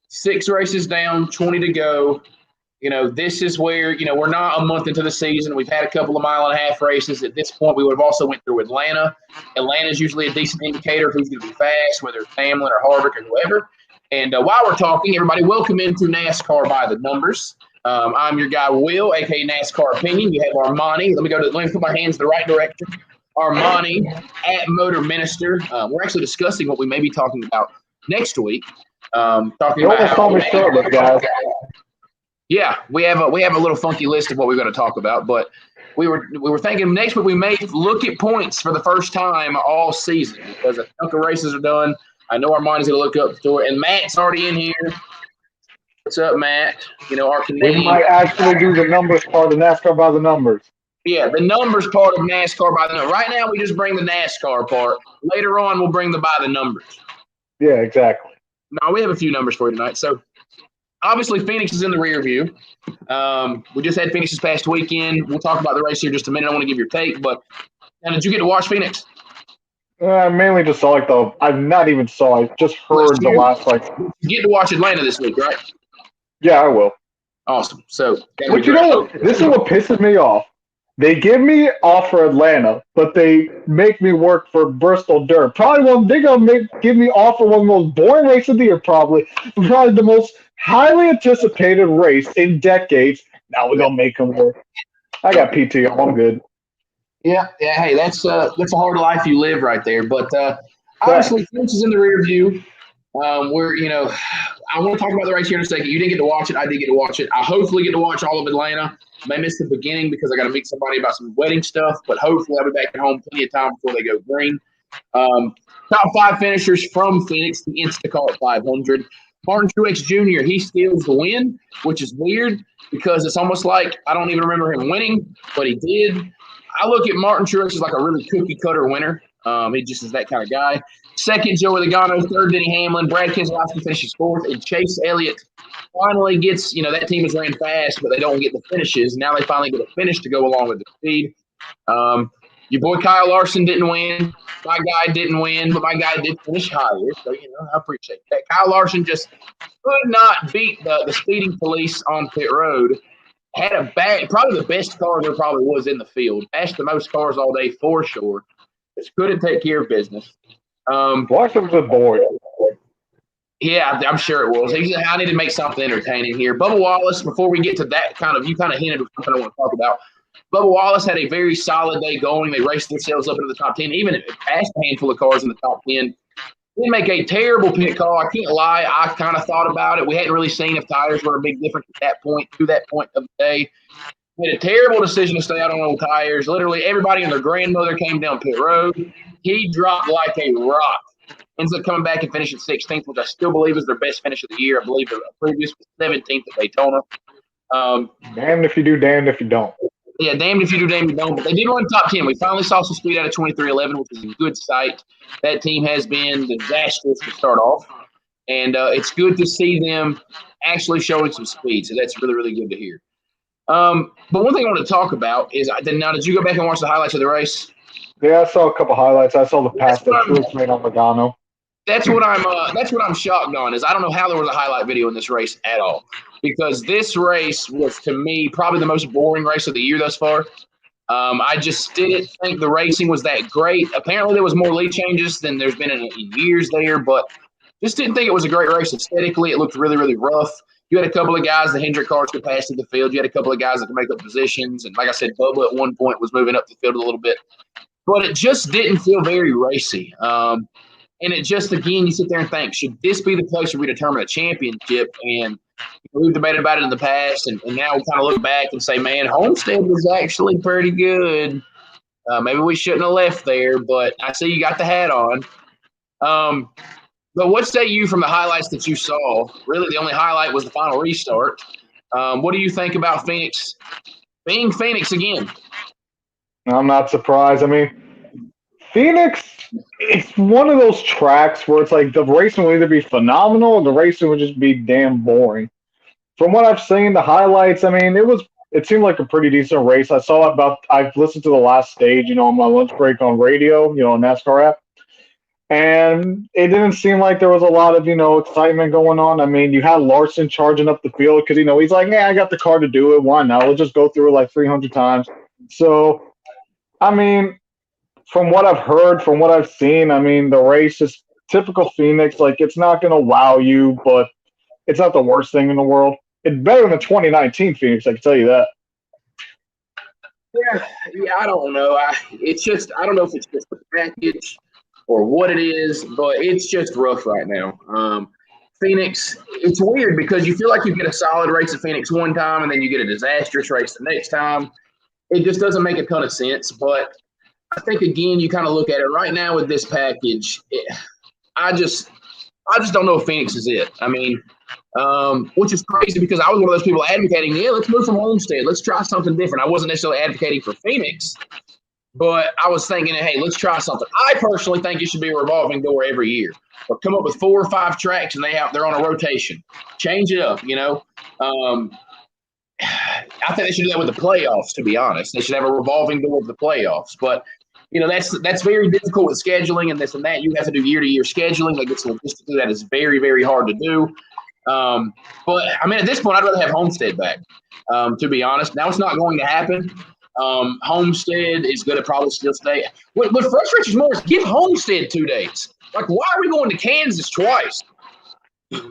6 races down, 20 to go. This is where, we're not a month into the season. We've had a couple of mile-and-a-half races. At this point, we would have also went through Atlanta. Atlanta is usually a decent indicator of who's going to be fast, whether it's Hamlin or Harvick or whoever. And while we're talking, everybody, welcome into NASCAR by the Numbers. I'm your guy, Will, a.k.a. NASCAR Opinion. You have Armani. Let me put my hands in the right direction. Armani at Motor Minister. We're actually discussing what we may be talking about next week. Talking you about almost shortlist, guys. Yeah, we have a little funky list of what we're going to talk about, but we were thinking next week we may look at points for the first time all season because a chunk of races are done. I know Armani's going to look up to it, and Matt's already in here. What's up, Matt? Our Canadian. We might actually do the numbers part of NASCAR by the numbers. Yeah, the numbers part of NASCAR by the numbers. Right now, we just bring the NASCAR part. Later on, we'll bring the by the numbers. Yeah, exactly. No, we have a few numbers for you tonight. So, obviously, Phoenix is in the rear view. We just had Phoenix this past weekend. We'll talk about the race here in just a minute. I want to give your take, but now, did you get to watch Phoenix? Mainly just saw I've not even saw it. Just heard the last You get to watch Atlanta this week, right? Yeah, I will. Awesome. So, but you know what? This is what pisses me off. They give me off for Atlanta, but they make me work for Bristol Dirt. They're gonna give me off for one of the most boring races of the year, probably the most highly anticipated race in decades. Now we're gonna make them work. I got PTO. I'm good. Yeah. Hey, that's a hard life you live right there. But obviously, Phoenix is in the rear view. I want to talk about the race here in a second. You didn't get to watch it. I did get to watch it. I hopefully get to watch all of Atlanta. May miss the beginning because I got to meet somebody about some wedding stuff, but hopefully I'll be back at home plenty of time before they go green. Top 5 finishers from Phoenix, the Instacart 500. Martin Truex Jr., he steals the win, which is weird because it's almost like I don't even remember him winning, but he did. I look at Martin Truex as like a really cookie-cutter winner. He just is that kind of guy. Second, Joey Logano. Third, Denny Hamlin. Brad Keselowski finishes 4th. And Chase Elliott finally gets, that team has ran fast, but they don't get the finishes. Now they finally get a finish to go along with the speed. Your boy Kyle Larson didn't win. My guy didn't win, but my guy did finish higher. So, I appreciate that. Kyle Larson just could not beat the speeding police on pit road. Had probably the best car there probably was in the field. Bashed the most cars all day for sure. Just couldn't take care of business. Larson was bored. Yeah, I'm sure it was. I need to make something entertaining here. Bubba Wallace, before we get to that you kind of hinted at something I want to talk about. Bubba Wallace had a very solid day going. They raced themselves up into the top 10, even if it passed a handful of cars in the top 10. Didn't make a terrible pit call. I can't lie. I kind of thought about it. We hadn't really seen if tires were a big difference at that point, to that point of the day. Made a terrible decision to stay out on old tires. Literally everybody and their grandmother came down pit road. He dropped like a rock. Ends up coming back and finishing 16th, which I still believe is their best finish of the year. I believe the previous was 17th at Daytona. Damned if you do, damned if you don't. Yeah, damned if you do, damned if you don't. But they did run top 10. We finally saw some speed out of 23.11, which is a good sight. That team has been disastrous to start off. And it's good to see them actually showing some speed. So that's really, really good to hear. But one thing I want to talk about is, now did you go back and watch the highlights of the race? Yeah, I saw a couple highlights. I saw the pass that Truex made on Logano. That's what I'm shocked on is I don't know how there was a highlight video in this race at all, because this race was, to me, probably the most boring race of the year thus far. I just didn't think the racing was that great. Apparently there was more lead changes than there's been in years there, but just didn't think it was a great race aesthetically. It looked really, really rough. You had a couple of guys, the Hendrick cars could pass through the field. You had a couple of guys that could make up positions. And like I said, Bubba at one point was moving up the field a little bit. But it just didn't feel very racy. And it just, again, you sit there and think, should this be the place where we determine a championship? And we've debated about it in the past, and now we kind of look back and say, man, Homestead was actually pretty good. Maybe we shouldn't have left there, but I see you got the hat on. But what say you from the highlights that you saw? Really, the only highlight was the final restart. What do you think about Phoenix being Phoenix again? I'm not surprised. I mean, Phoenix, it's one of those tracks where it's like the racing will either be phenomenal or the racing will just be damn boring. From what I've seen, the highlights, I mean, it seemed like a pretty decent race. I've listened to the last stage, on my lunch break on radio, on NASCAR app. And it didn't seem like there was a lot of, excitement going on. I mean, you had Larson charging up the field because, he's like, yeah, I got the car to do it. Why not? We'll just go through it like 300 times. So, I mean, from what I've heard, from what I've seen, I mean, the race is typical Phoenix. Like, it's not going to wow you, but it's not the worst thing in the world. It's better than 2019 Phoenix, I can tell you that. Yeah, I don't know. I don't know if it's just the package or what it is, but it's just rough right now. Phoenix, it's weird because you feel like you get a solid race at Phoenix one time and then you get a disastrous race the next time. It just doesn't make a ton of sense. But I think, again, you kind of look at it right now with this package. I just don't know if Phoenix is it. I mean, which is crazy because I was one of those people advocating, let's move from Homestead. Let's try something different. I wasn't necessarily advocating for Phoenix, but I was thinking, hey, let's try something. I personally think it should be a revolving door every year. Or come up with 4 or 5 tracks and they're on a rotation. Change it up, I think they should do that with the playoffs, to be honest. They should have a revolving door of the playoffs. But, that's very difficult with scheduling and this and that. You have to do year-to-year scheduling. Like, it's logistically, that is very, very hard to do. But, I mean, at this point, I'd rather have Homestead back, to be honest. Now it's not going to happen. Homestead is going to probably still stay. What frustrates me more is give Homestead 2 dates. Like, why are we going to Kansas twice? Why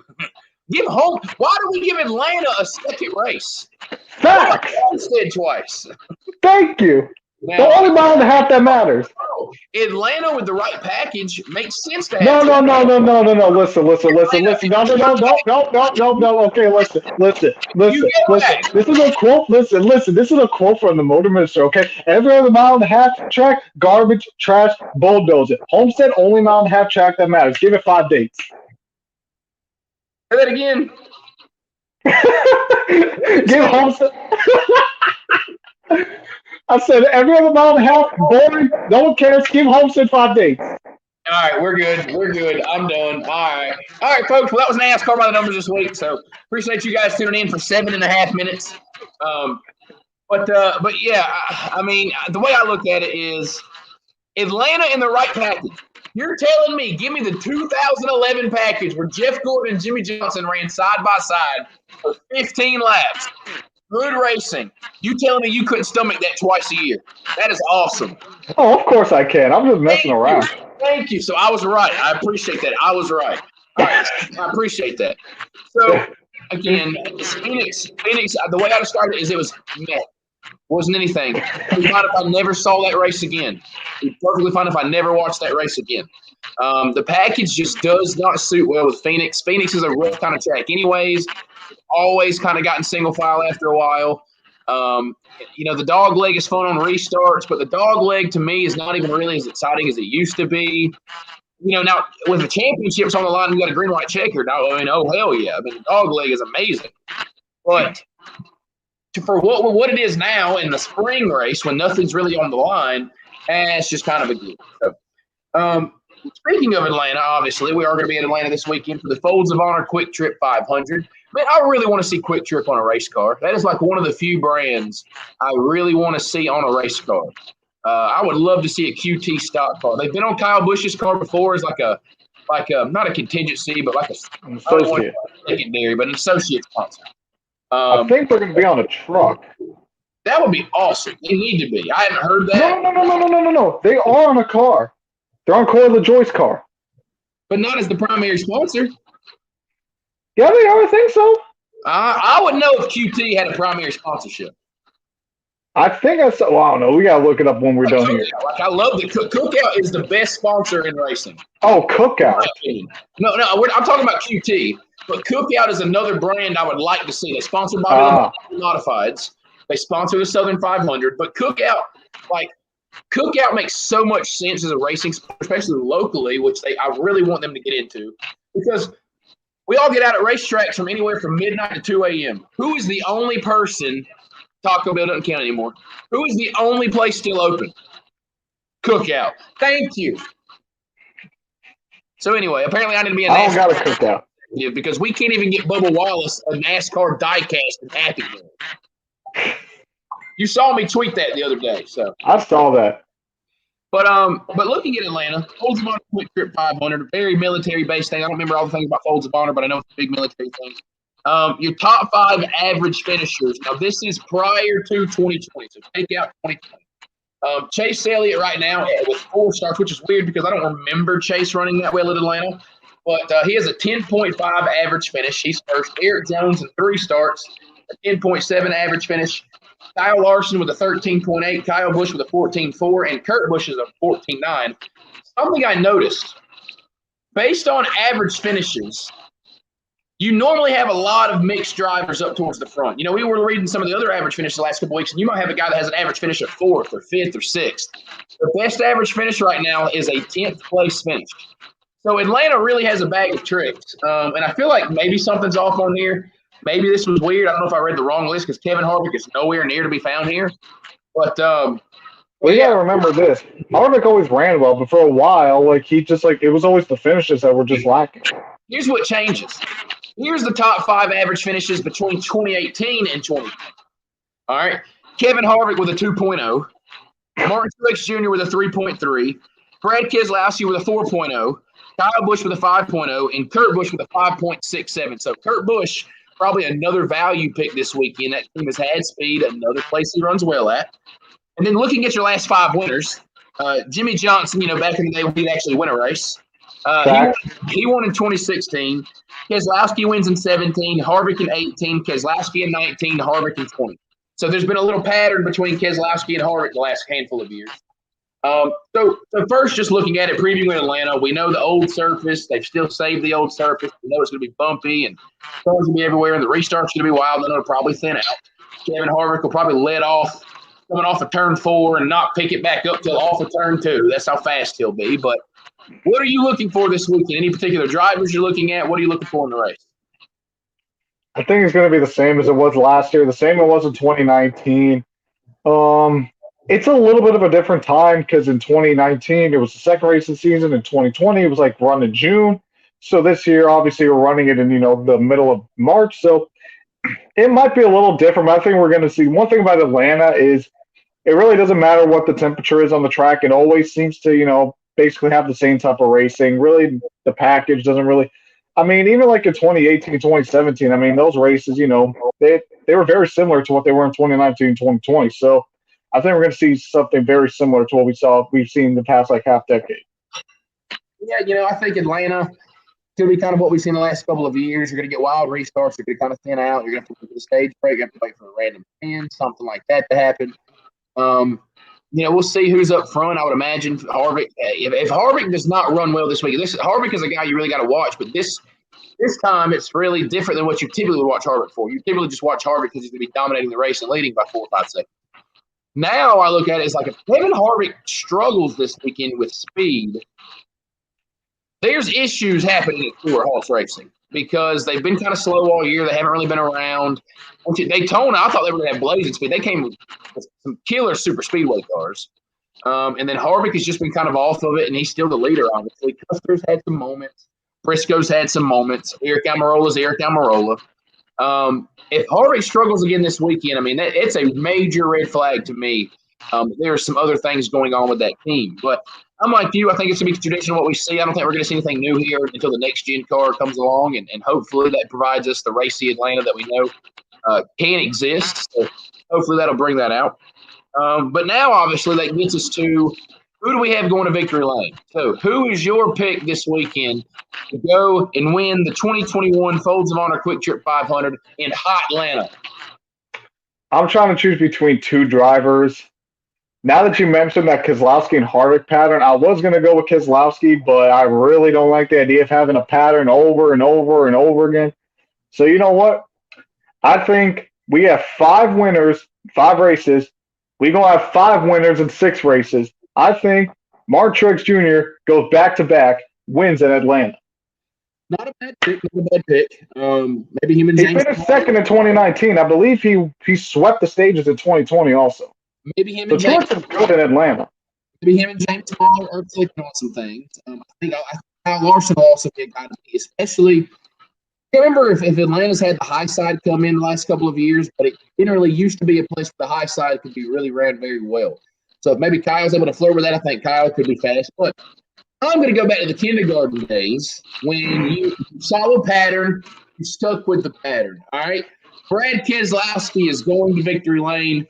do we give Atlanta a second race? Facts. Homestead twice. Thank you. Now, the only mile and a half that matters. Atlanta with the right package makes sense to have. No. Listen. No. Okay, listen. This is a quote. Listen. This is a quote from the Motor Minister. Okay, every other mile and a half track, garbage, trash, bulldoze it. Homestead, only mile and a half track that matters. Give it 5 dates. Say that again. Give Homestead. I said every other mile and a half, boring. No one cares. Give Homestead 5 dates. All right, we're good. I'm done. All right, folks. Well, that was NASCAR by the numbers this week. So appreciate you guys tuning in for 7.5 minutes. But yeah, I mean, the way I look at it is Atlanta in the right package. You're telling me, give me the 2011 package where Jeff Gordon and Jimmy Johnson ran side by side for 15 laps. Good racing. You telling me you couldn't stomach that twice a year? That is awesome. Oh, of course I can. I'm just messing around. Thank you. So I was right. I appreciate that. I was right. All right. I appreciate that. So, again, Phoenix, the way I described it is it was meh. Wasn't anything. It'd be fine if I never saw that race again. It'd be perfectly fine if I never watched that race again. The package just does not suit well with Phoenix. Phoenix is a rough kind of track anyways. Always kind of gotten single file after a while. The dog leg is fun on restarts, but the dog leg to me is not even really as exciting as it used to be. Now with the championships on the line, we got a green, white checker. Now, I mean, oh hell yeah! I mean, the dog leg is amazing, but for what it is now in the spring race when nothing's really on the line, it's just kind of a good. So, speaking of Atlanta, obviously we are going to be in Atlanta this weekend for the Folds of Honor Quick Trip 500. Man, I really want to see Quick Trip on a race car. That is like one of the few brands I really want to see on a race car. I would love to see a QT stock car. They've been on Kyle Busch's car before as like a not a contingency, but like an associate, secondary, but an associate sponsor. I think they're going to be on a truck. That would be awesome. They need to be. I haven't heard that. No. They are on a car. They're on Corey LaJoie's car. But not as the primary sponsor. Yeah, they are. I think so. I would know if QT had a primary sponsorship. I think I saw. Well, I don't know. We got to look it up when we're done here. Like, I love the Cookout is the best sponsor in racing. Oh, Cookout. No, I'm talking about QT. But Cookout is another brand I would like to see. They sponsor Bobby Modifieds. They sponsor the Southern 500. But Cookout makes so much sense as a racing sport, especially locally, which I really want them to get into. Because we all get out at racetracks from anywhere from midnight to 2 a.m. Who is the only person – Taco Bell doesn't count anymore. Who is the only place still open? Cookout. Thank you. So anyway, apparently I need to be a NASCAR. I don't got a Cookout. Yeah, because we can't even get Bubba Wallace a NASCAR diecast in Happy Meal. You saw me tweet that the other day. So I saw that. But looking at Atlanta, Folds of Honor Quick Trip 500, very military-based thing. I don't remember all the things about Folds of Honor, but I know it's a big military thing. Your top 5 average finishers. Now, this is prior to 2020, so take out 2020. Chase Elliott right now with 4 starts, which is weird because I don't remember Chase running that well at Atlanta. But he has a 10.5 average finish. He's first. Eric Jones in 3 starts, a 10.7 average finish. Kyle Larson with a 13.8, Kyle Busch with a 14.4, and Kurt Busch is a 14.9. Something I noticed, based on average finishes, you normally have a lot of mixed drivers up towards the front. We were reading some of the other average finishes the last couple of weeks, and you might have a guy that has an average finish of 4th or 5th or 6th. The best average finish right now is a 10th place finish. So Atlanta really has a bag of tricks, and I feel like maybe something's off on here. Maybe this was weird. I don't know if I read the wrong list because Kevin Harvick is nowhere near to be found here. But well, you got to remember this. Harvick always ran well, but for a while, it was always the finishes that were just lacking. Here's what changes. Here's the top 5 average finishes between 2018 and 2020. All right. Kevin Harvick with a 2.0. Martin Truex Jr. with a 3.3. Brad Keselowski with a 4.0. Kyle Busch with a 5.0. And Kurt Busch with a 5.67. So Kurt Busch, probably another value pick this weekend. That team has had speed, another place he runs well at. And then looking at your last 5 winners, Jimmy Johnson, back in the day when he'd actually win a race, he won in 2016. Keselowski wins in 17, Harvick in 18, Keselowski in 19, Harvick in 20. So there's been a little pattern between Keselowski and Harvick the last handful of years. So first, just looking at it, previewing Atlanta, we know the old surface. They've still saved the old surface. We know it's going to be bumpy and cars going to be everywhere, and the restart's going to be wild. Then it'll probably thin out. Kevin Harvick will probably let off coming off of turn 4 and not pick it back up till off of turn 2. That's how fast he'll be. But what are you looking for this weekend? Any particular drivers you're looking at? What are you looking for in the race? I think it's going to be the same as it was last year, the same it was in 2019. It's a little bit of a different time because in 2019, it was the second race of the season. In 2020, it was run in June. So this year, obviously, we're running it in, the middle of March. So it might be a little different. But I think we're going to see one thing about Atlanta is it really doesn't matter what the temperature is on the track. It always seems to, basically have the same type of racing. Really, the package doesn't really – even in 2018, 2017, those races, they were very similar to what they were in 2019, 2020. So I think we're going to see something very similar to what we've seen in the past half decade. Yeah, I think Atlanta could be kind of what we've seen the last couple of years. You're going to get wild restarts. You're going to kind of thin out. You're going to have to wait for the stage break. You have to wait for a random pin, something like that to happen. We'll see who's up front. I would imagine Harvick. If Harvick does not run well this week, Harvick is a guy you really got to watch. But this time, it's really different than what you typically would watch Harvick for. You typically just watch Harvick because he's going to be dominating the race and leading by 4 or 5 seconds. Now I look at it as if Kevin Harvick struggles this weekend with speed, there's issues happening at Stewart Haas Racing because they've been kind of slow all year. They haven't really been around. Daytona, I thought they were going to have blazing speed. They came with some killer super speedway cars. And then Harvick has just been kind of off of it, and he's still the leader, obviously. Custer's had some moments. Briscoe's had some moments. Eric Almirola's Eric Almirola. If Harvick struggles again this weekend, it's a major red flag to me. There are some other things going on with that team. But I'm like you. I think it's going to be traditional what we see. I don't think we're going to see anything new here until the next-gen car comes along, and hopefully that provides us the racy Atlanta that we know can exist. So hopefully that'll bring that out. But now, obviously, that gets us to who do we have going to victory lane? So who is your pick this weekend to go and win the 2021 Folds of Honor Quick Trip 500 in HOT-lanta? I'm trying to choose between 2 drivers. Now that you mentioned that Keselowski and Harvick pattern, I was going to go with Keselowski, but I really don't like the idea of having a pattern over and over and over again. So you know what? I think we have 5 winners, 5 races. We're going to have 5 winners in 6 races. I think Martin Truex Jr. goes back-to-back, wins in Atlanta. Not a bad pick. Maybe him and James. He finished second in 2019. I believe he swept the stages in 2020 also. Maybe him and James. Truex is good in Atlanta. Maybe him and James Bond are clicking on some things. I think Kyle Larson will also be a guy to be, especially. I can't remember if Atlanta's had the high side come in the last couple of years, but it generally used to be a place where the high side could be really ran very well. So if maybe Kyle's able to flirt with that, I think Kyle could be fast. But I'm going to go back to the kindergarten days when you saw a pattern, you stuck with the pattern. All right. Brad Keselowski is going to victory lane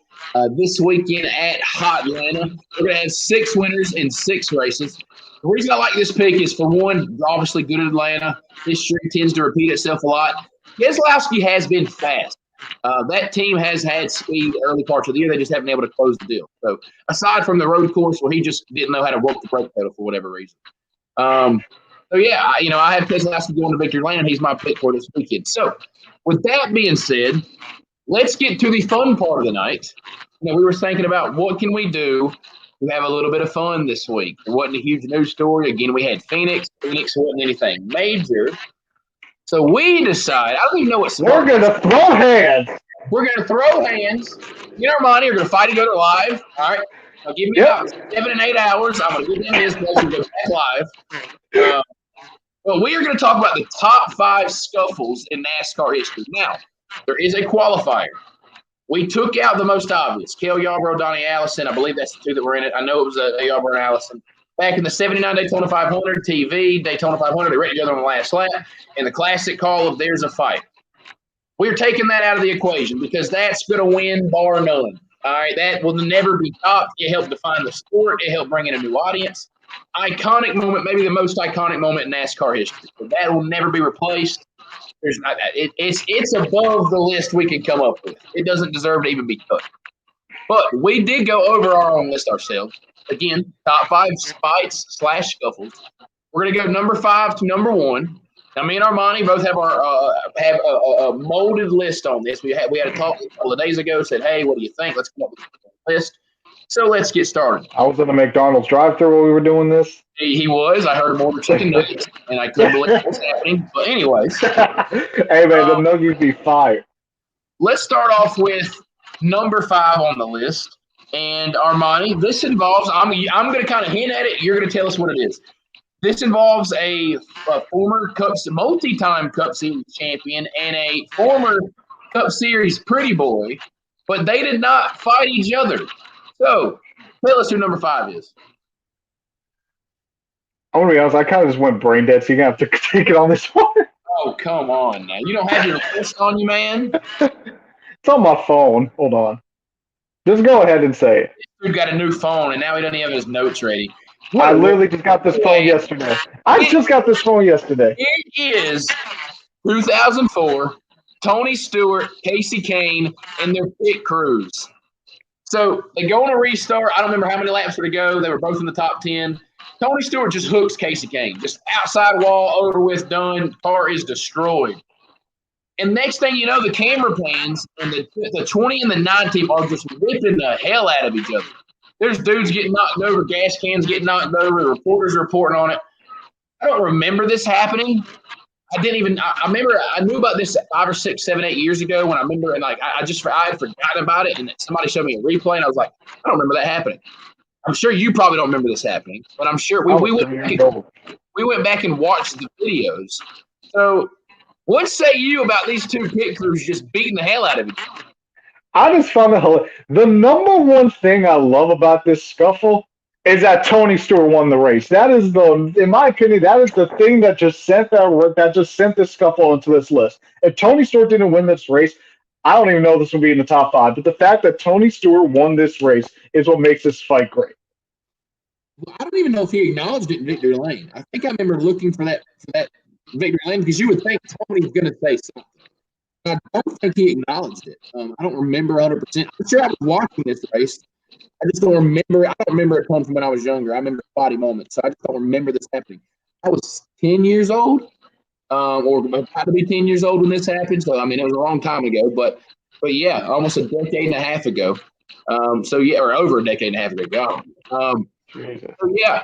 this weekend at HOT-lanta. We're going to have 6 winners in 6 races. The reason I like this pick is, for one, obviously good at Atlanta. History tends to repeat itself a lot. Keselowski has been fast. That team has had speed early parts of the year. They just haven't been able to close the deal. So aside from the road course where he just didn't know how to work the brake pedal for whatever reason. I have Keselowski going to victory lane, and he's my pick for this weekend. So with that being said, let's get to the fun part of the night. We were thinking about what can we do to have a little bit of fun this week. It wasn't a huge news story. Again, we had Phoenix. Phoenix wasn't anything major. So we decide, I don't even know what we're going to throw hands. We're going to throw hands. Me and Armani are going to fight each other live. All right. Now give me about 7 and 8 hours. I'm going to get in this place and go back live. Well, we are going to talk about the top 5 scuffles in NASCAR history. Now, there is a qualifier. We took out the most obvious. Cale Yarborough, Donnie Allison. I believe that's the 2 that were in it. I know it was Yarborough and Allison. Back in the 79 Daytona 500 TV, Daytona 500, they ran together on the last lap. And the classic call of "There's a fight." We're taking that out of the equation because that's going to win bar none. All right, that will never be topped. It helped define the sport. It helped bring in a new audience. Iconic moment, maybe the most iconic moment in NASCAR history. But that will never be replaced. There's not, it's above the list we can come up with. It doesn't deserve to even be cut. But we did go over our own list ourselves. Again, top 5 fights/scuffles. We're going to go number 5 to number 1. Now, me and Armani both have a molded list on this. We had a talk a couple of days ago. Said, "Hey, what do you think? Let's come up with a list." So let's get started. I was in the McDonald's drive-thru while we were doing this. He was. I heard him order chicken nuggets, and I couldn't believe what was happening. But anyways, hey man, the nuggets be fire. Let's start off with number 5 on the list. And Armani, this involves. I'm going to kind of hint at it. You're going to tell us what it is. This involves a former multi-time Cup Series champion and a former Cup Series pretty boy, but they did not fight each other. So, tell us who number 5 is. I'm going to be honest, I kind of just went brain dead, so you're going to have to take it on this one. Oh, come on now. You don't have your list on you, man? It's on my phone. Hold on. Just go ahead and say it. We've got a new phone, and now he doesn't even have his notes ready. I literally just got this phone yesterday. It is 2004, Tony Stewart, Casey Kane, and their pit crews. So they go on a restart. I don't remember how many laps were to go. They were both in the top 10. Tony Stewart just hooks Casey Kane. Just outside wall, over with, done. Car is destroyed. And next thing you know, the camera pans and the 20 and the 9 team are just whipping the hell out of each other. There's dudes getting knocked over, gas cans getting knocked over, the reporters are reporting on it. I don't remember this happening. I remember I knew about this 5 or 6, 7, 8 years ago when I remember, and like I had forgotten about it, and somebody showed me a replay, and I was like, I don't remember that happening. I'm sure you probably don't remember this happening, but I'm sure we went back and watched the videos. So what say you about these 2 pit crews just beating the hell out of each other? I just found it hilarious. The number one thing I love about this scuffle is that Tony Stewart won the race. That is in my opinion, that is the thing that just sent this scuffle into this list. If Tony Stewart didn't win this race, I don't even know if this would be in the top 5. But the fact that Tony Stewart won this race is what makes this fight great. I don't even know if he acknowledged it in victory lane. I think I remember looking for that victory lane because you would think Tony's going to say something. I don't think he acknowledged it. I don't remember 100%. I'm sure I was watching this race. I just don't remember. I don't remember it coming from when I was younger. I remember spotty moments, so I just don't remember this happening. I was 10 years old, or about to be 10 years old when this happened. So, I mean, it was a long time ago. But yeah, almost a decade and a half ago. Or over a decade and a half ago. Yeah,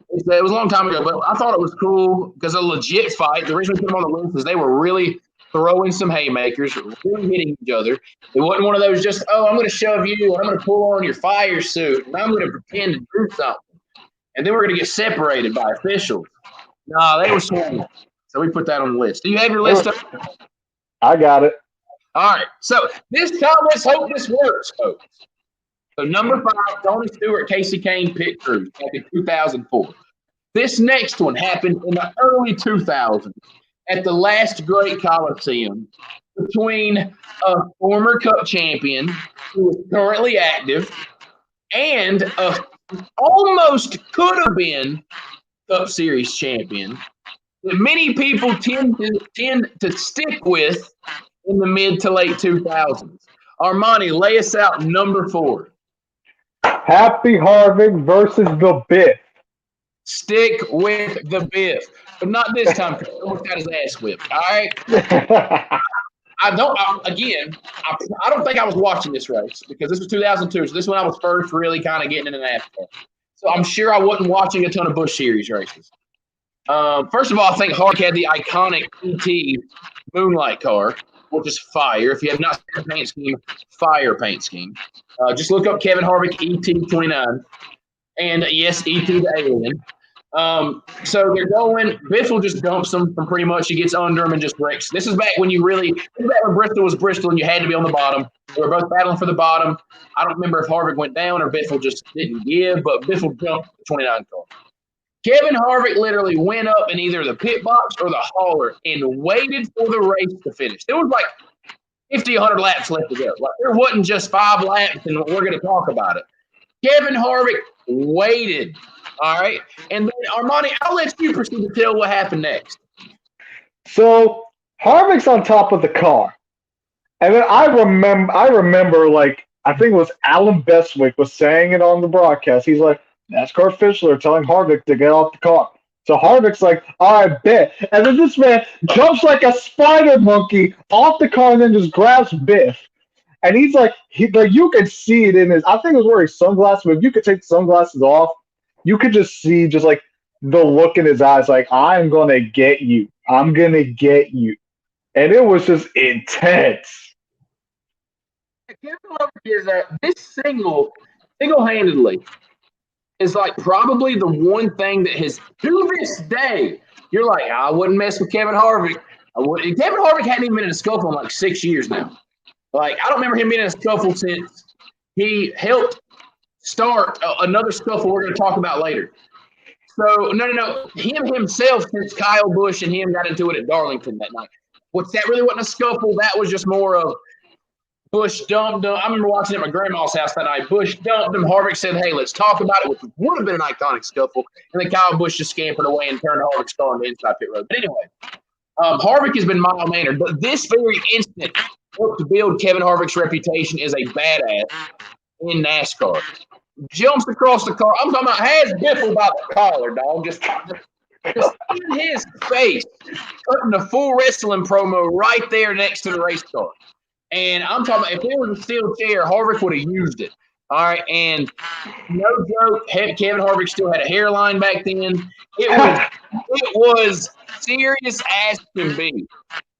it was a long time ago. But I thought it was cool because a legit fight. The reason we put them on the list is they were really throwing some haymakers, really hitting each other. It wasn't one of those just, I'm going to shove you, and I'm going to pull on your fire suit, and I'm going to pretend to do something. And then we're going to get separated by officials. No, they were swinging. So we put that on the list. Do you have your list up? I got it. All right. So this time, let's hope this works, folks. So number 5, Tony Stewart, Casey Kane, pit crews back in 2004. This next one happened in the early 2000s at the last Great Coliseum between a former Cup champion who is currently active and a almost could have been Cup Series champion that many people tend to stick with in the mid to late 2000s. Armani, lay us out number 4. Happy Harvick versus the Biff. Stick with the Biff, but not this time because he almost got his ass whipped. All right. I don't think I was watching this race because this was 2002. So this one I was first really kind of getting into NASCAR. So I'm sure I wasn't watching a ton of Busch Series races. First of all, I think Harvick had the iconic ET Moonlight car, which is fire. If you have not seen the paint scheme, fire paint scheme. Just look up Kevin Harvick ET29. And yes, ET the alien. So they're going. Biffle just dumps them from pretty much. He gets under them and just wrecks. This is back when Bristol was Bristol and you had to be on the bottom. They were both battling for the bottom. I don't remember if Harvick went down or Biffle just didn't give, but Biffle jumped the 29 car. Kevin Harvick literally went up in either the pit box or the hauler and waited for the race to finish. There was like 50, 100 laps left to go. Like there wasn't just 5 laps and we're going to talk about it. Kevin Harvick waited, all right? And then, Armani, I'll let you proceed to tell what happened next. So, Harvick's on top of the car. And then I remember, like, I think it was Alan Bestwick was saying it on the broadcast. He's like, NASCAR officials are telling Harvick to get off the car. So Harvick's like, I bet. And then this man jumps like a spider monkey off the car and then just grabs Biff. And he's like, you could see it in his. I think he was wearing sunglasses, but if you could take the sunglasses off, you could just see just like the look in his eyes, like I'm gonna get you, I'm gonna get you, and it was just intense. Kevin Harvick is this single-handedly is like probably the one thing that has to this day. You're like, I wouldn't mess with Kevin Harvick. Kevin Harvick hadn't even been in a scuffle in like 6 years now. Like, I don't remember him being in a scuffle since he helped start another scuffle we're going to talk about later. So, no. Him himself, since Kyle Busch and him got into it at Darlington that night. That really wasn't a scuffle. That was just more of Busch dumped him. I remember watching it at my grandma's house that night. Busch dumped him. Harvick said, hey, let's talk about it, which would have been an iconic scuffle. And then Kyle Busch just scampered away and turned Harvick's car on the inside pit road. But anyway, Harvick has been mild-mannered. But this very instant helped to build Kevin Harvick's reputation as a badass in NASCAR. Jumps across the car. I'm talking about has Biffle by the collar, dog. Just in his face, cutting a full wrestling promo right there next to the race car. And I'm talking about if there was a steel chair, Harvick would have used it. All right, and no joke, Kevin Harvick still had a hairline back then. It was serious as can be.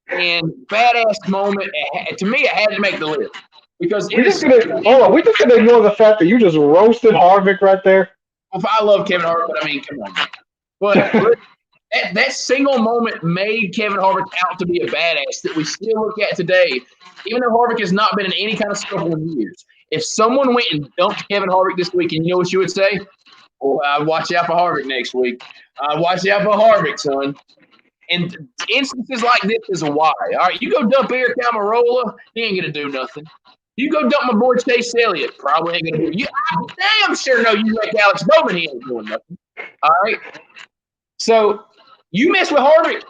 And badass moment. To me, it had to make the list because we just gonna ignore the fact that you just roasted Harvick right there. Well, I love Kevin Harvick, but I mean, come on. But that single moment made Kevin Harvick out to be a badass that we still look at today, even though Harvick has not been in any kind of scuffle in years. If someone went and dumped Kevin Harvick this week, and you know what you would say? Well, watch out for Harvick next week. Watch out for Harvick, son. And instances like this is why. All right, you go dump Eric Almirola, he ain't going to do nothing. You go dump my boy Chase Elliott, probably ain't going to do you. I damn sure know you like Alex Bowman, he ain't doing nothing. All right? So you mess with Harvick,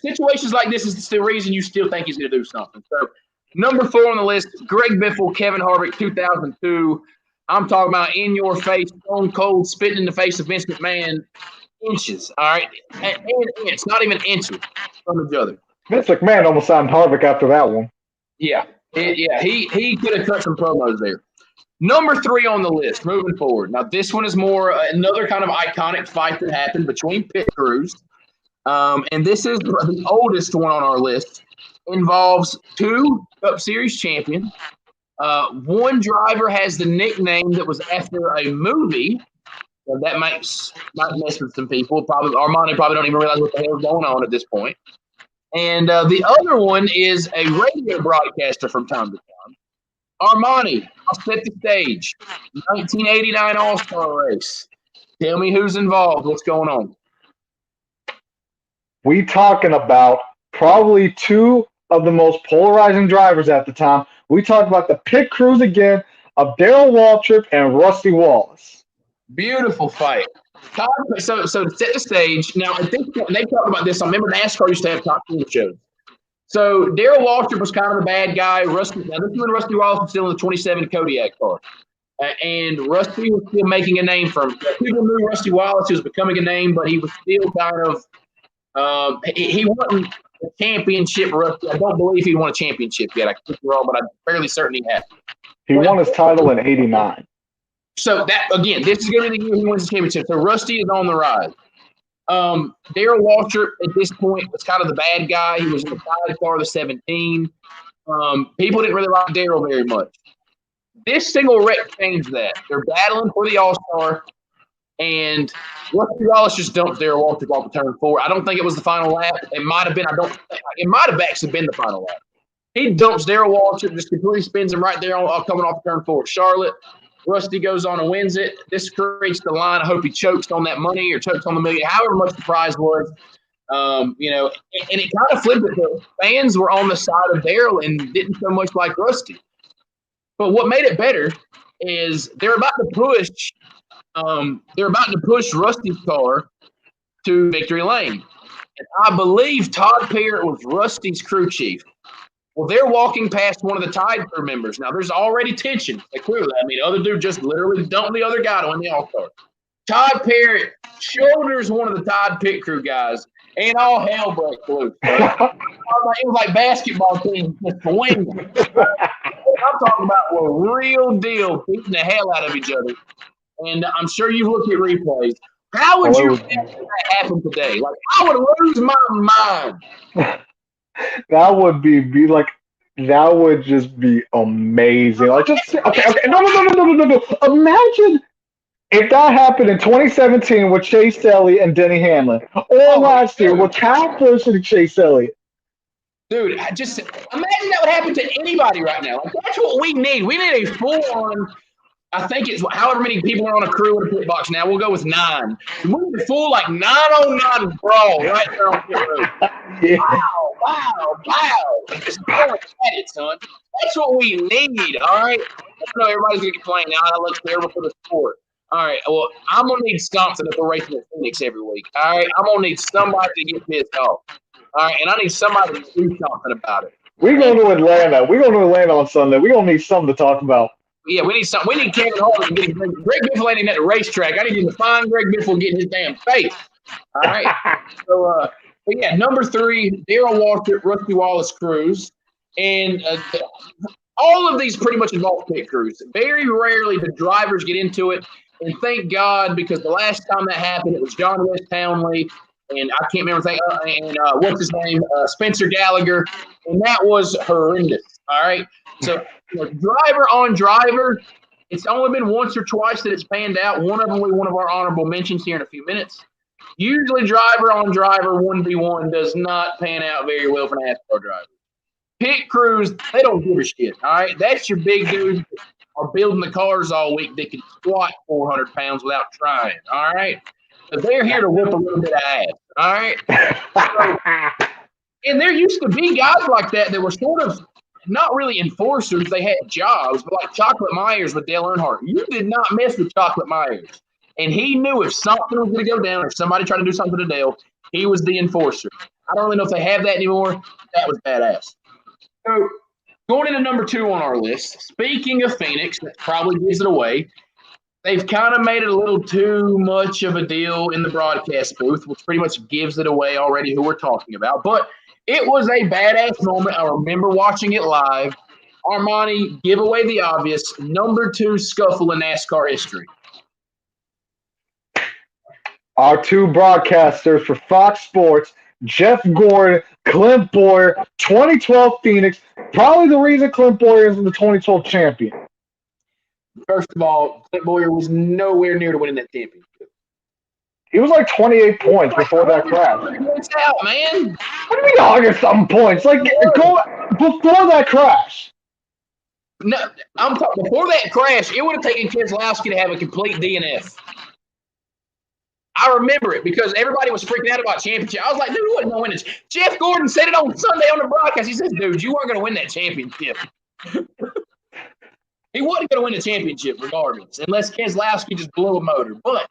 situations like this is the reason you still think he's going to do something. So number 4 on the list, Greg Biffle, Kevin Harvick, 2002. I'm talking about in your face, stone cold, spitting in the face of Vince McMahon. Inches, all right? And it's not even inches from each other. Vince McMahon almost signed Harvick after that one. Yeah. He could have cut some promos there. Number 3 on the list, moving forward. Now, this one is more another kind of iconic fight that happened between pit crews. And this is the oldest one on our list. Involves 2 Cup Series champions. One driver has the nickname that was after a movie. So that might mess with some people. Armani probably don't even realize what the hell is going on at this point. And the other one is a radio broadcaster from time to time. Armani, I'll set the stage. 1989 All-Star race. Tell me who's involved. What's going on? We talking about probably two of the most polarizing drivers at the time. We talk about the pit crews again of Darrell Waltrip and Rusty Wallace. Beautiful fight. So to set the stage, now at this point, they talked about this. I remember NASCAR used to have top 10 shows. So Darrell Waltrip was kind of the bad guy. Now this is when Rusty Wallace was still in the 27 Kodiak car. And Rusty was still making a name for him. People knew Rusty Wallace was becoming a name, but he was still kind of he wasn't a championship Rusty. I don't believe he won a championship yet. I could be wrong, but I'm fairly certain he has. He won his title in '89. So that again, this is going to be the year he wins the championship. So Rusty is on the rise. Darrell Waltrip at this point was kind of the bad guy. He was in the side car of the 17. People didn't really like Darrell very much. This single wreck changed that. They're battling for the All-Star, and Rusty Wallace just dumped Darrell Waltrip off the turn 4. I don't think it was the final lap. It might have been. It might have actually been the final lap. He dumps Darrell Waltrip, just completely spins him right there on coming off the turn 4 at Charlotte. Rusty goes on and wins it. This creates the line. I hope he chokes on that money or chokes on the million, however much the prize was. And it kind of flipped it. The fans were on the side of Darrell and didn't so much like Rusty. But what made it better is they're about to push Rusty's car to victory lane. And I believe Todd Parrott was Rusty's crew chief. Well, they're walking past one of the Tide crew members. Now, there's already tension. Clearly, the other dude just literally dumped the other guy to win the All-Star. Todd Parrott shoulders one of the Tide pit crew guys, and all hell breaks loose. It was like basketball teams just to win. I'm talking about a real deal, beating the hell out of each other. And I'm sure you've looked at replays. How would you react if that happened today? Like, I would lose my mind. That would that would just be amazing. Like, just okay. No. Imagine if that happened in 2017 with Chase Elliott and Denny Hamlin, or last year with Kyle Busch and Chase Elliott. Dude, just imagine that would happen to anybody right now. Like, that's what we need. We need a full-on. I think it's however many people are on a crew in a pit box now. We'll go with 9. We need a full 9-on-9 brawl right there on pit road. Yeah. Wow. Just going at it, son. That's what we need, all right? I know everybody's going to complain now. That looks terrible for the sport. All right, well, I'm going to need something if we're racing at Phoenix every week, all right? I'm going to need somebody to get pissed off, all right? And I need somebody to do something about it. We're going to Atlanta. We're going to Atlanta on Sunday. We're going to need something to talk about. Yeah, we need something. We need Kevin Harvick to get Greg Biffle ain't at the racetrack. I need you to find Greg Biffle getting his damn face. All right. So, but yeah, number 3, Darrell Waltrip, Rusty Wallace crews. And all of these pretty much involve pit crews. Very rarely do drivers get into it. And thank God, because the last time that happened, it was John West Townley. And I can't remember what's his name, Spencer Gallagher. And that was horrendous. All right. So, driver on driver, it's only been once or twice that it's panned out. One of them will be one of our honorable mentions here in a few minutes. Usually, driver on driver 1v1 does not pan out very well for NASCAR drivers. Pit crews, they don't give a shit. All right. That's your big dudes that are building the cars all week that can squat 400 pounds without trying. All right. So they're here to whip a little bit of ass. All right. So, and there used to be guys like that were sort of not really enforcers. They had jobs, but like Chocolate Myers with Dale Earnhardt. You did not mess with Chocolate Myers. And he knew if something was going to go down or somebody tried to do something to Dale, he was the enforcer. I don't really know if they have that anymore. That was badass. So going into number 2 on our list, speaking of Phoenix, that probably gives it away. They've kind of made it a little too much of a deal in the broadcast booth, which pretty much gives it away already who we're talking about. But it was a badass moment. I remember watching it live. Armani, give away the obvious, number 2 scuffle in NASCAR history. Our 2 broadcasters for Fox Sports, Jeff Gordon, Clint Boyer, 2012 Phoenix. Probably the reason Clint Boyer is the 2012 champion. First of all, Clint Boyer was nowhere near to winning that championship. He was like 28 points before that crash. Points out, man. What do you mean 100-something points? Like, go before that crash. No, I'm talking before that crash. It would have taken Keselowski to have a complete DNF. I remember it because everybody was freaking out about championship. I was like, dude, we wasn't going to win this. Jeff Gordon said it on Sunday on the broadcast. He says, dude, you weren't going to win that championship. He wasn't going to win the championship regardless, unless Keselowski just blew a motor. But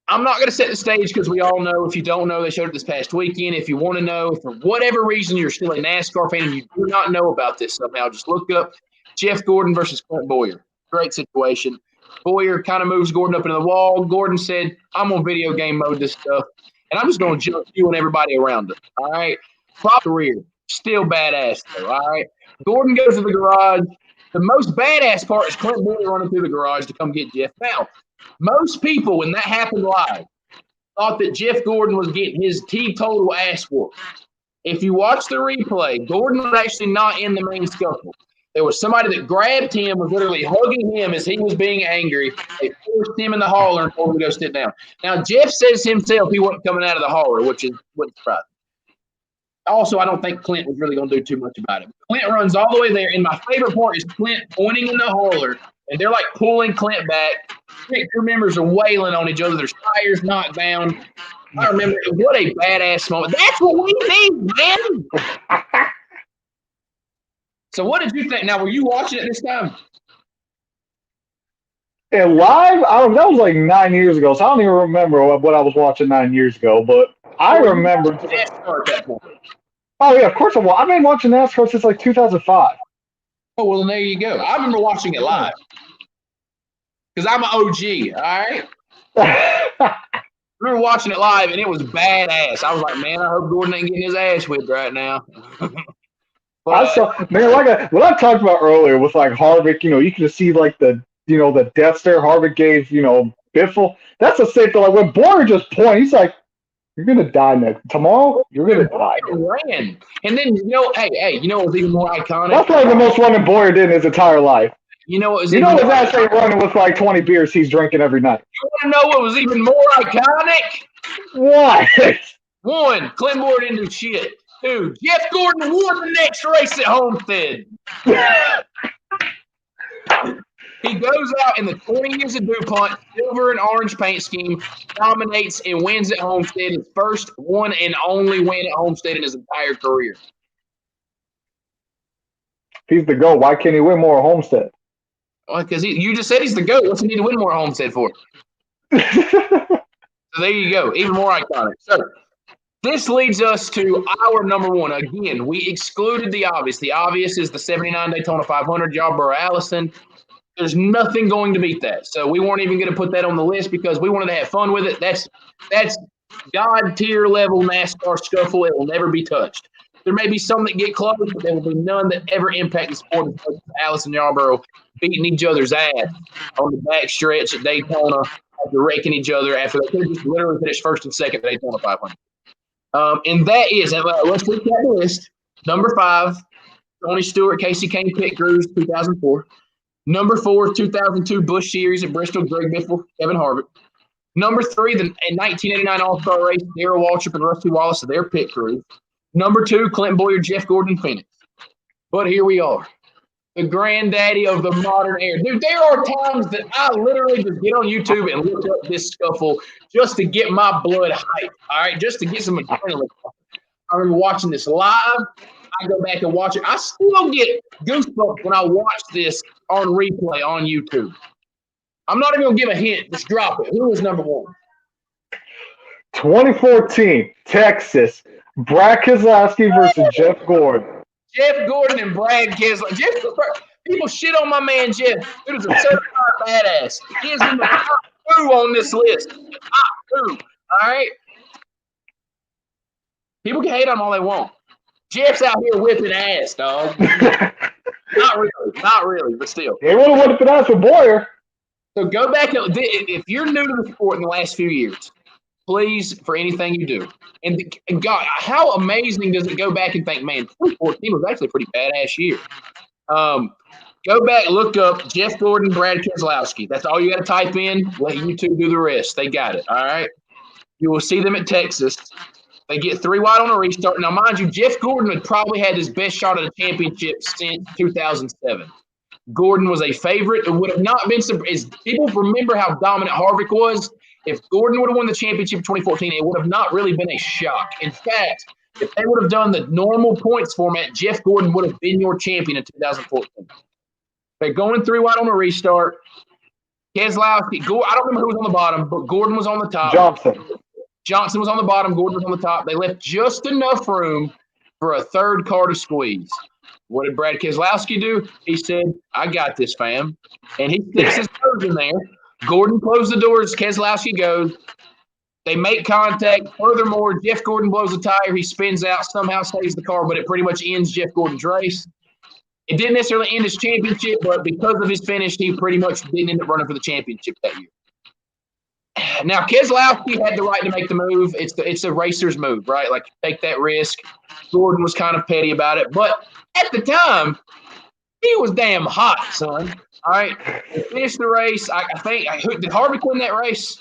I'm not going to set the stage because we all know. If you don't know, they showed it this past weekend. If you want to know, if for whatever reason you're still a NASCAR fan and you do not know about this somehow, just look up Jeff Gordon versus Clint Bowyer. Great situation. Bowyer kind of moves Gordon up into the wall. Gordon said, I'm on video game mode this stuff, and I'm just going to jump you and everybody around us. All right? Prop the rear. Still badass, though. All right? Gordon goes to the garage. The most badass part is Clint Bowyer running through the garage to come get Jeff. Now, most people, when that happened live, thought that Jeff Gordon was getting his teetotal ass whooped. If you watch the replay, Gordon was actually not in the main scuffle. There was somebody that grabbed him, was literally hugging him as he was being angry. They forced him in the hauler and told him to go sit down. Now, Jeff says himself he wasn't coming out of the hauler, which wasn't surprising. Also, I don't think Clint was really going to do too much about it. Clint runs all the way there, and my favorite part is Clint pointing in the hauler, and they're like pulling Clint back. Clint crew members are wailing on each other. There's tires knocked down. I remember what a badass moment. That's what we need, man. So what did you think? Now, were you watching it this time? And live, that was like 9 years ago, so I don't even remember what I was watching 9 years ago. But I remember. NASCAR at that point. Oh yeah, of course I was. I've been watching NASCAR since like 2005. Oh well, then there you go. I remember watching it live because I'm an OG. All right. I remember watching it live, and it was badass. I was like, man, I hope Gordon ain't getting his ass whipped right now. But, I saw, man, what I talked about earlier with like Harvick, you can see like the death stare Harvick gave, Biffle. That's the same thing. Like when Bowyer just pointed, he's like, "You're gonna die tomorrow. You're gonna die." Ran, and then hey, you know what was even more iconic? That's like the most running Bowyer did in his entire life. You know what was? His actually running with like 20 beers he's drinking every night. You want to know what was even more iconic? What? One, Clint Bowyer didn't do shit. Two, Jeff Gordon won the next race at Homestead. He goes out in the 20 years of DuPont, silver and orange paint scheme, dominates and wins at Homestead, his first one and only win at Homestead in his entire career. He's the GOAT. Why can't he win more at Homestead? Because you just said he's the GOAT. What's he need to win more at Homestead for? So there you go. Even more iconic. So this leads us to our number one. Again, we excluded the obvious. The obvious is the 79 Daytona 500, Yarborough Allison. There's nothing going to beat that. So we weren't even going to put that on the list because we wanted to have fun with it. That's God-tier level NASCAR scuffle. It will never be touched. There may be some that get close, but there will be none that ever impact the sport as Allison and Yarborough beating each other's ass on the back stretch at Daytona after wrecking each other after they could have just literally finished first and second at Daytona 500. And that is, let's recap the list. Number 5, Tony Stewart, Casey Kane Pit Crews, 2004. Number 4, 2002 Busch Series at Bristol, Greg Biffle, Kevin Harvick. Number 3, the 1989 All-Star race, Darrell Waltrip and Rusty Wallace, their pit crew. Number 2, Clint Bowyer, Jeff Gordon, Phoenix. But here we are, the granddaddy of the modern era. Dude, there are times that I literally just get on YouTube and look up this scuffle just to get my blood hyped, all right, just to get some adrenaline. I remember watching this live. I go back and watch it. I still get goosebumps when I watch this on replay on YouTube. I'm not even going to give a hint. Just drop it. Who was number 1? 2014, Texas. Brad Keselowski versus Jeff Gordon. Jeff Gordon and Brad Keselowski. People shit on my man Jeff. He was a certified badass. He is in the top 2 on this list. Top 2. All right? People can hate on him all they want. Jeff's out here whipping ass, dog. Not really, but still. They would have whipped ass with Bowyer. So go back. If you're new to the sport in the last few years, please, for anything you do. And God, how amazing does it go back and think, man, 2014 was actually a pretty badass year. Go back, look up Jeff Gordon, Brad Keselowski. That's all you got to type in. Let YouTube do the rest. They got it, all right? You will see them at Texas. They get 3 wide on a restart. Now, mind you, Jeff Gordon had probably had his best shot at a championship since 2007. Gordon was a favorite. It would have not been – people remember how dominant Harvick was. If Gordon would have won the championship in 2014, it would have not really been a shock. In fact, if they would have done the normal points format, Jeff Gordon would have been your champion in 2014. They're going 3 wide on a restart. Keselowski, I don't remember who was on the bottom, but Gordon was on the top. Johnson was on the bottom. Gordon was on the top. They left just enough room for a third car to squeeze. What did Brad Keselowski do? He said, I got this, fam. And he sticks his nose in there. Gordon closed the doors. Keselowski goes. They make contact. Furthermore, Jeff Gordon blows a tire. He spins out, somehow saves the car, but it pretty much ends Jeff Gordon's race. It didn't necessarily end his championship, but because of his finish, he pretty much didn't end up running for the championship that year. Now, Keselowski had the right to make the move. It's a racer's move, right? Like, take that risk. Gordon was kind of petty about it. But at the time, he was damn hot, son. All right? He finished the race. I think – did Harvick win that race?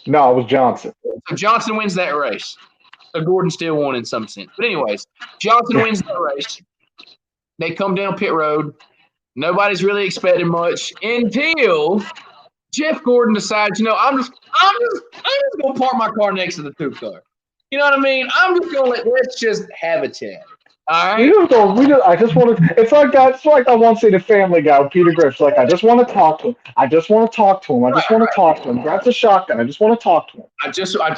No, it was Johnson. So Johnson wins that race. So Gordon still won in some sense. But anyways, Johnson wins that race. They come down pit road. Nobody's really expecting much until Jeff Gordon decides, I'm just gonna park my car next to the 2 car. You know what I mean? I'm just gonna let's just have a chat. All right. I just want to. It's like that. It's like I once seen a Family Guy with Peter Griff's. Like I just want to talk to him. I just want to talk to him. I just want to talk to him. Grabs a shotgun. I just want to talk to him. I just want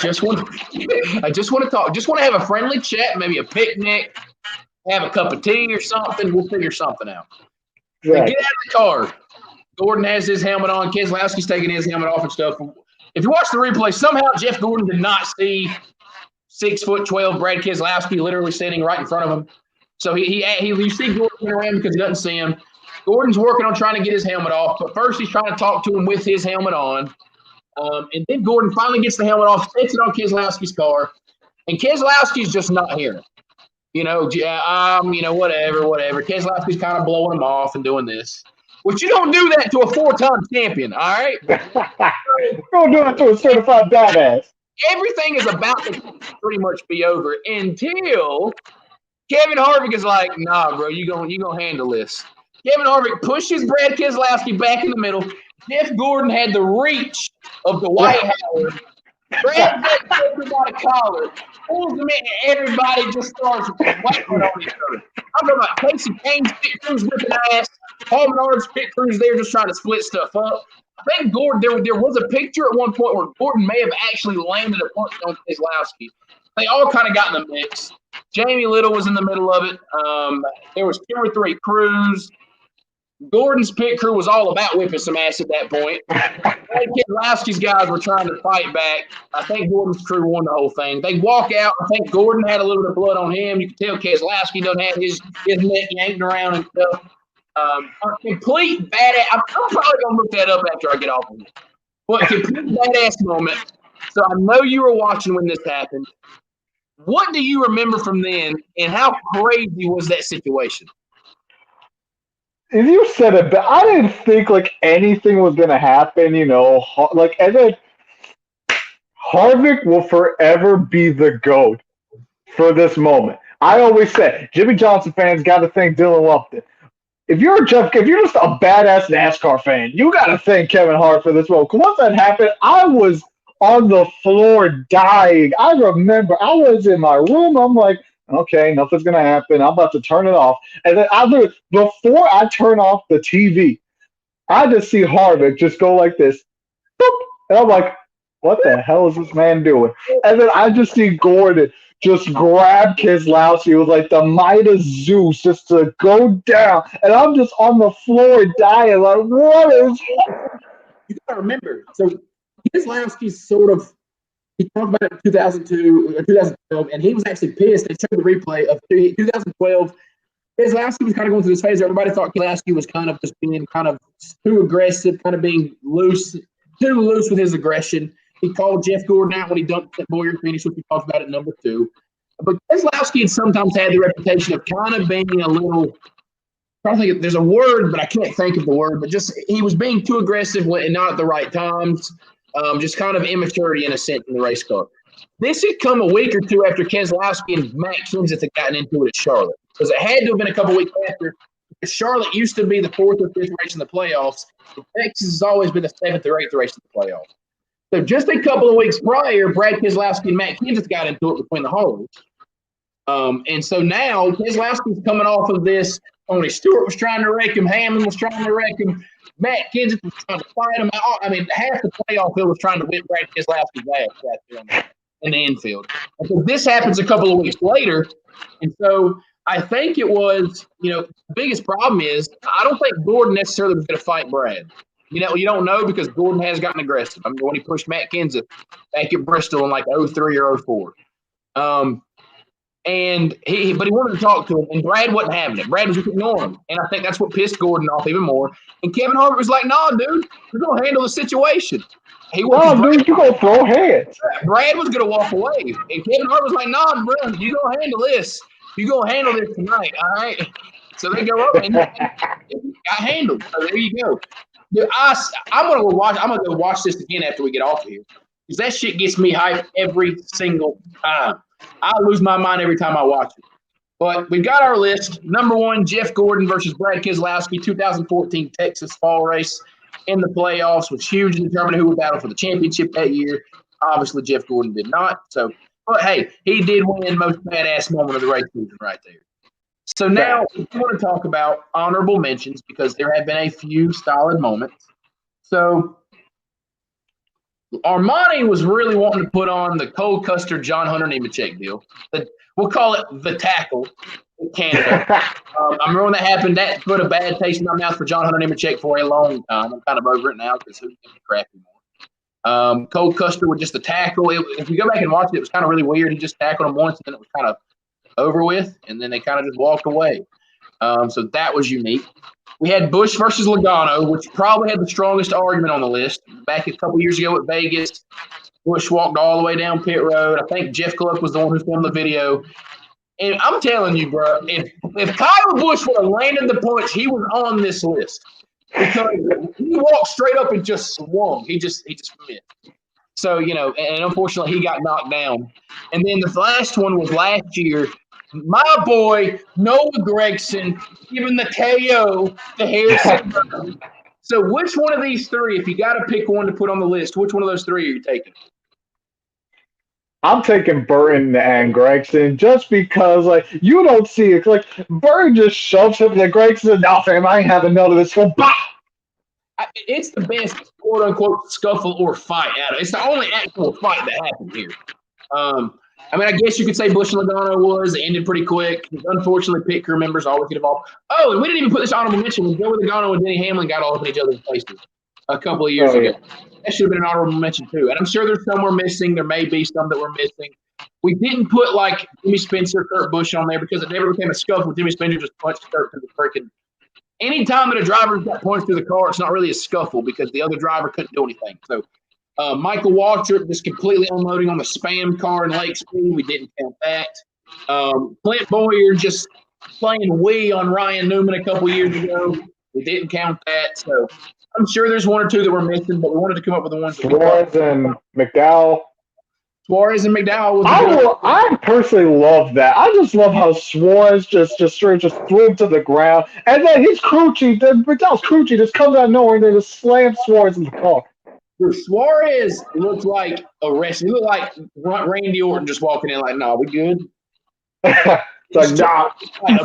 to talk. Just want to have a friendly chat, maybe a picnic, have a cup of tea or something. We'll figure something out. Right. They get out of the car. Gordon has his helmet on. Keselowski's taking his helmet off and stuff. If you watch the replay, somehow Jeff Gordon did not see 6'12" Brad Keselowski literally sitting right in front of him. So you see Gordon around because he doesn't see him. Gordon's working on trying to get his helmet off, but first he's trying to talk to him with his helmet on. And then Gordon finally gets the helmet off, sets it on Keselowski's car, and Keselowski's just not here. Whatever. Keselowski's kind of blowing him off and doing this. But you don't do that to a 4-time champion, all right? Don't do it to a certified badass. Everything is about to pretty much be over until Kevin Harvick is like, nah, bro, you gonna handle this. Kevin Harvick pushes Brad Keselowski back in the middle. Jeff Gordon had the reach of the White Howard. Brad takes everybody collar, pulls them in, and everybody just starts waiting on each other. I'm talking about Casey Kane's pit crew's whipping ass. Paul Menard's pit crew's there just trying to split stuff up. I think Gordon, there was a picture at one point where Gordon may have actually landed a punch on Keselowski. They all kind of got in the mix. Jamie Little was in the middle of it. There was 2 or 3 crews. Gordon's pit crew was all about whipping some ass at that point. Keselowski's guys were trying to fight back. I think Gordon's crew won the whole thing. They walk out. I think Gordon had a little bit of blood on him. You can tell Keselowski doesn't have his neck yanked around and stuff. A complete badass. I'm probably going to look that up after I get off of it. But complete badass moment. So I know you were watching when this happened. What do you remember from then, and how crazy was that situation? If you said it, but I didn't think like anything was gonna happen. And then Harvick will forever be the GOAT for this moment. I always say, Jimmy Johnson fans got to thank Dylan Lupton. If you're just a badass NASCAR fan, you got to thank Kevin Hart for this moment. Because once that happened, I was on the floor dying. I remember I was in my room. I'm like, okay, nothing's going to happen. I'm about to turn it off. And then before I turn off the TV, I just see Harvick just go like this. Boop, and I'm like, what the hell is this man doing? And then I just see Gordon just grab Keselowski with like the might of Zeus just to go down. And I'm just on the floor dying like, what is happening? You got to remember, so Keselowski's he talked about it in 2002 or 2012, and he was actually pissed. They showed the replay of 2012. Keselowski was kind of going through this phase. Everybody thought Keselowski was kind of just being kind of too aggressive, kind of being too loose with his aggression. He called Jeff Gordon out when he dumped that Boyer finish, which we talked about at number 2. But Keselowski had sometimes had the reputation of kind of being a little – I think there's a word, but I can't think of the word. But just he was being too aggressive and not at the right times. Just kind of immaturity in a sense in the race car. this had come a week or two after Keselowski and Matt Kenseth had gotten into it at Charlotte, because it had to have been a couple weeks after. Charlotte used to be the 4th or 5th race in the playoffs. Texas has always been the 7th or 8th race in the playoffs. So just a couple of weeks prior, Brad Keselowski and Matt Kenseth got into it between the holes. And so now Keselowski's coming off of this. Tony Stewart was trying to wreck him. Hamlin was trying to wreck him. Matt Kenseth was trying to fight him. I mean, half the playoff field was trying to whip Brad Keselowski's ass out there in the infield. And so this happens a couple of weeks later. And so I think it was, the biggest problem is I don't think Gordon necessarily was going to fight Brad. You don't know, because Gordon has gotten aggressive. I mean, when he pushed Matt Kenseth back at Bristol in like 03 or 04. But he wanted to talk to him, and Brad wasn't having it. Brad was just ignoring him. And I think that's what pissed Gordon off even more. And Kevin Harvick was like, "No, dude, we're going to handle the situation." Dude, you're going to throw hands. Brad was going to walk away. And Kevin Harvick was like, "No, bro, you're going to handle this. You're going to handle this tonight, all right?" So they go up, and got handled. So there you go. Dude, I'm going to go watch this again after we get off of here, because that shit gets me hyped every single time. I lose my mind every time I watch it. But we've got our list. Number 1, Jeff Gordon versus Brad Keselowski, 2014 Texas fall race in the playoffs, was huge in determining who would battle for the championship that year. Obviously, Jeff Gordon did not. But hey, he did win most badass moment of the race season right there. So now we want to talk about honorable mentions, because there have been a few solid moments. So Armani was really wanting to put on the Cole Custer, John Hunter Nemechek deal. We'll call it the tackle in Canada. I remember when that happened. That put a bad taste in my mouth for John Hunter Nemechek for a long time. I'm kind of over it now, because who gives a crap anymore? Cole Custer with just the tackle. If you go back and watch it, it was kind of really weird. He just tackled him once, and then it was kind of over with, and then they kind of just walked away. So that was unique. We had Busch versus Logano, which probably had the strongest argument on the list. Back a couple years ago at Vegas, Busch walked all the way down pit road. I think Jeff Gluck was the one who filmed the video. And I'm telling you, bro, if Kyle Busch would have landed the punch, he was on this list. Because he walked straight up and just swung. He just missed. So, and unfortunately he got knocked down. And then the last one was last year. My boy, Noah Gragson, giving the KO to Harrison Burton. So which one of these three, if you got to pick one to put on the list, which one of those three are you taking? I'm taking Burton and Gragson, just because, you don't see it. Burton just shoves him, and Gragson, "No, fam, I ain't having none of this." Well, bah! It's the best quote-unquote scuffle or fight. It's the only actual fight that happened here. I guess you could say Busch and Logano was. It ended pretty quick. Unfortunately, pit crew members always get involved. Oh, and we didn't even put this honorable mention when Joey Logano and Denny Hamlin got all up in each other's faces a couple of years ago. That should have been an honorable mention, too. And I'm sure there's some we're missing. There may be some that we're missing. We didn't put, Jimmy Spencer, Kurt Busch on there, because it never became a scuffle. Jimmy Spencer just punched Kurt through the freaking – anytime that a driver got punched through the car, it's not really a scuffle, because the other driver couldn't do anything. So, Michael Waltrip just completely unloading on the Spam car in Lake Speed. We didn't count that. Clint Boyer just playing Wii on Ryan Newman a couple years ago. We didn't count that. So I'm sure there's one or two that we're missing, but we wanted to come up with the ones that Suarez and McDowell. Suarez and McDowell. I personally love that. I just love how Suarez just threw him to the ground, and then his crew chief, McDowell's crew chief, just comes out of nowhere and they just slam Suarez in the car. Suarez looked like a wrestler. He looked like Randy Orton just walking in like, "No, we good." It's nah,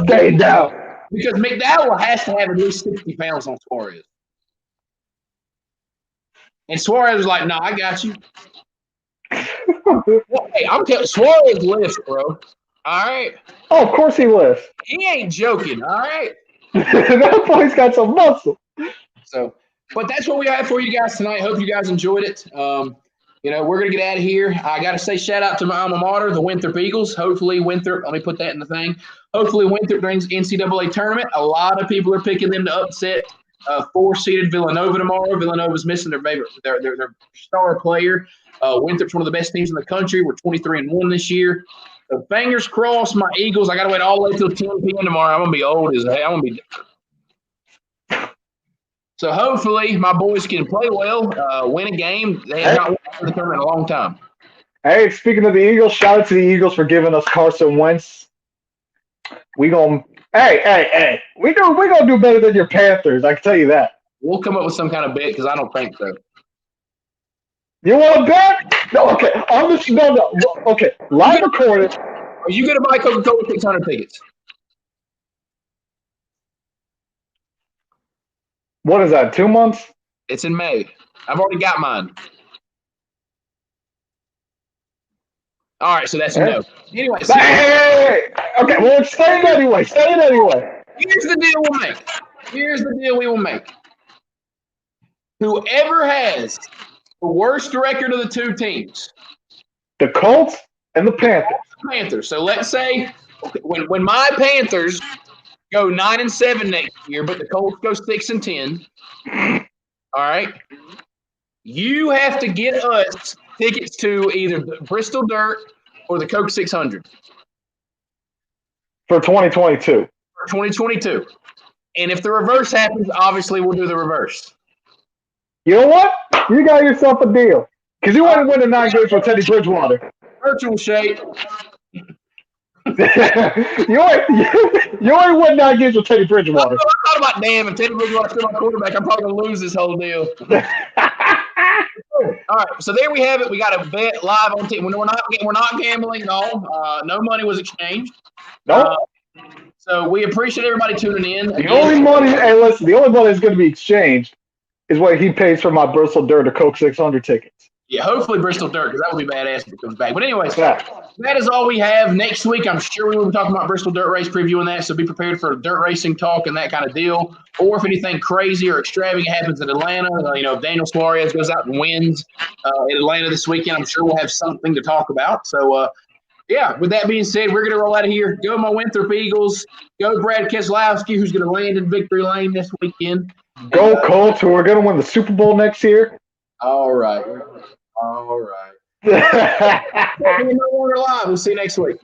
stay down. Because McDowell has to have at least 60 pounds on Suarez. And Suarez was like, "No, I got you." Well, hey, I'm telling Suarez lifts, bro. All right. Oh, of course he lifts. He ain't joking. All right. That boy's got some muscle. So. But that's what we have for you guys tonight. Hope you guys enjoyed it. We're going to get out of here. I got to say shout out to my alma mater, the Winthrop Eagles. Hopefully Winthrop, let me put that in the thing. Hopefully Winthrop brings NCAA tournament. A lot of people are picking them to upset 4-seeded Villanova tomorrow. Villanova's missing their star player. Winthrop's one of the best teams in the country. We're 23-1 this year. So fingers crossed, my Eagles. I got to wait all the way till 10 p.m. tomorrow. I'm going to be old as hell. I'm going to be – so hopefully my boys can play well, win a game. They have not won the tournament in a long time. Hey, speaking of the Eagles, shout out to the Eagles for giving us Carson Wentz. We gonna we gonna do better than your Panthers. I can tell you that. We'll come up with some kind of bet because I don't think so. You want to bet? No, okay. No. Okay, live recorded. Are you going to buy Coca-Cola 600 tickets? What is that? 2 months? It's in May. I've already got mine. All right, so that's a no. Anyway, hey. Okay, well, stay it anyway. Here's the deal we'll make. Here's the deal we will make. Whoever has the worst record of the two teams, the Colts and the Panthers. So let's say when my Panthers go 9-7 next year, but the Colts go 6-10. All right, you have to get us tickets to either the Bristol Dirt or the Coke 600 for 2022. For 2022, and if the reverse happens, obviously we'll do the reverse. You know what? You got yourself a deal. Because you want to win the 9 games for Teddy Bridgewater. Virtual shape. you ain't win 9 games with Teddy Bridgewater. I thought about, damn, if Teddy Bridgewater's still my quarterback, I'm probably going to lose this whole deal. All right, so there we have it. We got a bet live on TV. We're not gambling, no. No money was exchanged. Nope. So we appreciate everybody tuning in. The only money that's going to be exchanged is what he pays for my Bristol Dirt or Coke 600 tickets. Yeah, hopefully Bristol Dirt, because that would be badass if it comes back. But anyways, that is all we have. Next week, I'm sure we will be talking about Bristol Dirt Race, previewing that, so be prepared for dirt racing talk and that kind of deal. Or if anything crazy or extravagant happens in Atlanta, if Daniel Suarez goes out and wins in Atlanta this weekend, I'm sure we'll have something to talk about. So, with that being said, we're going to roll out of here. Go my Winthrop Eagles. Go Brad Keselowski, who's going to land in victory lane this weekend. Go Colts, who are going to win the Super Bowl next year. All right. No longer live. We'll see you next week.